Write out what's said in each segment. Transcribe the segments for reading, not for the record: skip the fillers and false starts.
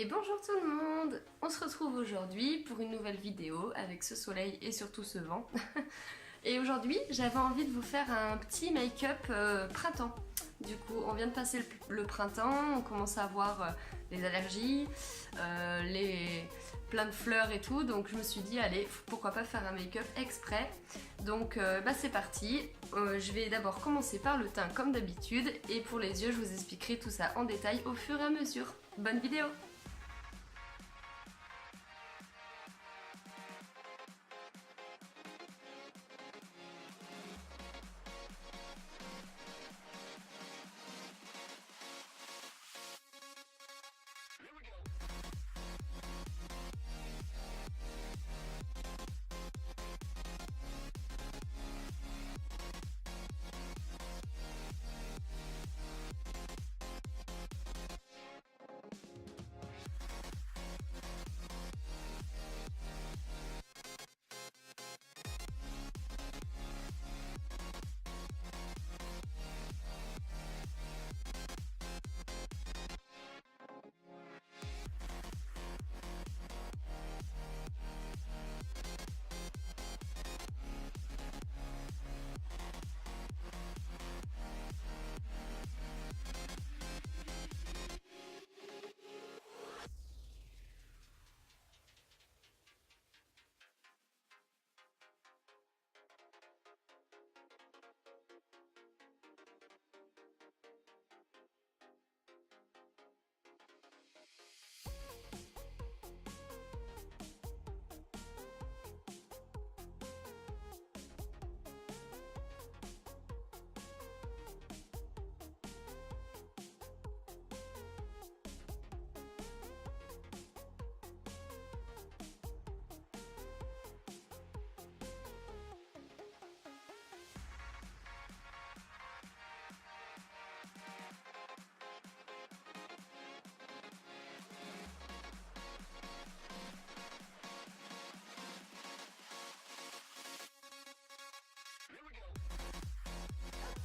Et bonjour tout le monde. On se retrouve aujourd'hui pour une nouvelle vidéo avec ce soleil et surtout ce vent. Et aujourd'hui, j'avais envie de vous faire un petit make-up printemps. Du coup, on vient de passer le printemps, on commence à avoir les allergies, plein de fleurs et tout, donc je me suis dit, allez, pourquoi pas faire un make-up exprès. Donc c'est parti. Je vais d'abord commencer par le teint comme d'habitude, et pour les yeux, je vous expliquerai tout ça en détail au fur et à mesure. Bonne vidéo!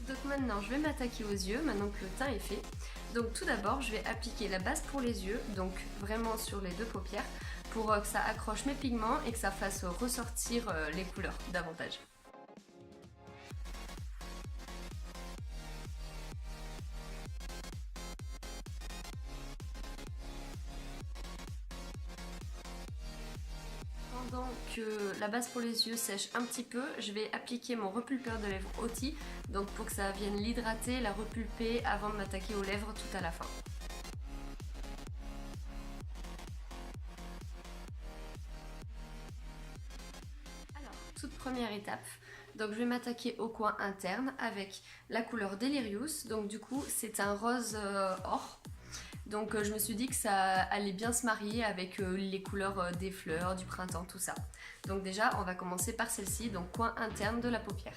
Donc maintenant je vais m'attaquer aux yeux, maintenant que le teint est fait. Donc tout d'abord je vais appliquer la base pour les yeux, donc vraiment sur les deux paupières, pour que ça accroche mes pigments et que ça fasse ressortir les couleurs davantage. Pendant que la base pour les yeux sèche un petit peu, je vais appliquer mon repulpeur de lèvres Auti, donc pour que ça vienne l'hydrater, la repulper avant de m'attaquer aux lèvres tout à la fin. Alors, toute première étape, donc je vais m'attaquer au coin interne avec la couleur Delirious, donc du coup c'est un rose or. Donc je me suis dit que ça allait bien se marier avec les couleurs des fleurs, du printemps, tout ça. Donc déjà, on va commencer par celle-ci, donc coin interne de la paupière.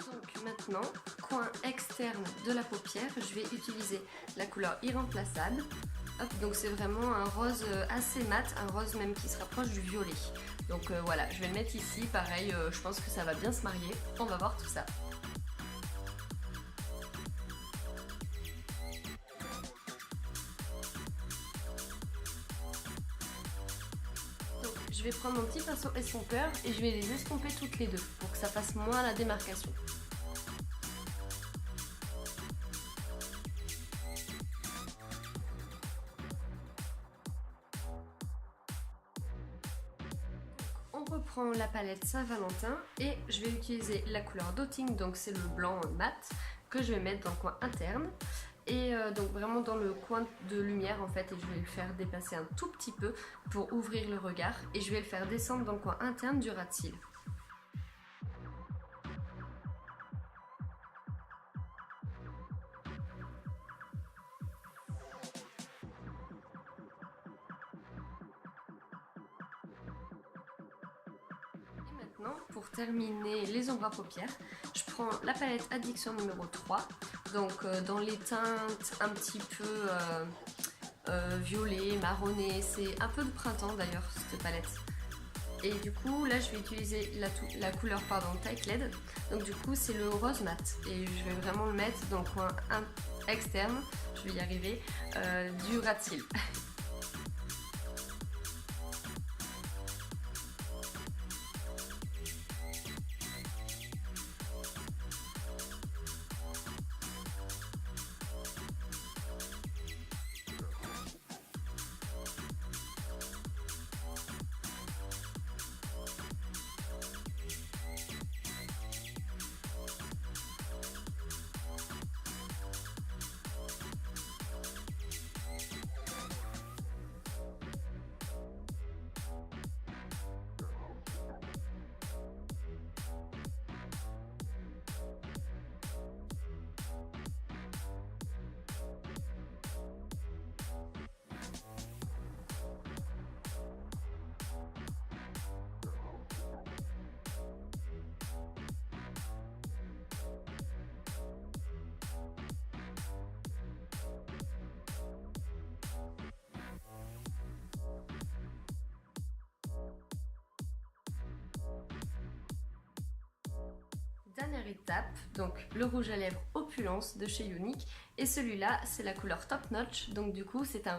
Donc maintenant, coin externe de la paupière, je vais utiliser la couleur Irremplaçable. Hop, donc c'est vraiment un rose assez mat, un rose même qui se rapproche du violet. Donc voilà, je vais le mettre ici, pareil, je pense que ça va bien se marier. On va voir tout ça. Donc je vais prendre mon petit pinceau estompeur et je vais les estomper toutes les deux pour que ça fasse moins la démarcation. On reprend la palette Saint-Valentin et je vais utiliser la couleur Dotting, donc c'est le blanc mat que je vais mettre dans le coin interne et donc vraiment dans le coin de lumière en fait, et je vais le faire dépasser un tout petit peu pour ouvrir le regard et je vais le faire descendre dans le coin interne du ras de cils. Maintenant, pour terminer les ombres à paupières, je prends la palette Addiction numéro 3, donc dans les teintes un petit peu violet, marronné, c'est un peu de printemps d'ailleurs cette palette. Et du coup là je vais utiliser la couleur Tight LED. Donc du coup c'est le rose mat et je vais vraiment le mettre dans le coin externe, je vais y arriver, du ras de cils. Dernière étape, donc le rouge à lèvres Opulence de chez Younique, et celui-là c'est la couleur Top Notch, donc du coup c'est un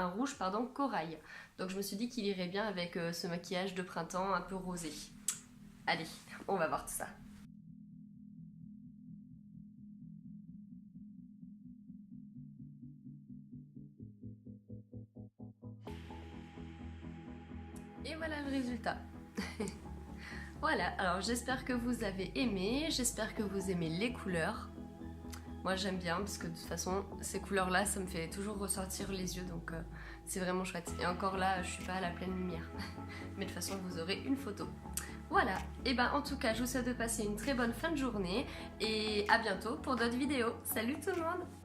rouge corail. Donc je me suis dit qu'il irait bien avec ce maquillage de printemps un peu rosé. Allez, on va voir tout ça. Et voilà le résultat. Voilà, alors j'espère que vous avez aimé, j'espère que vous aimez les couleurs. Moi j'aime bien parce que de toute façon ces couleurs là ça me fait toujours ressortir les yeux, donc c'est vraiment chouette. Et encore là je suis pas à la pleine lumière, mais de toute façon vous aurez une photo. Voilà, et ben en tout cas je vous souhaite de passer une très bonne fin de journée et à bientôt pour d'autres vidéos. Salut tout le monde!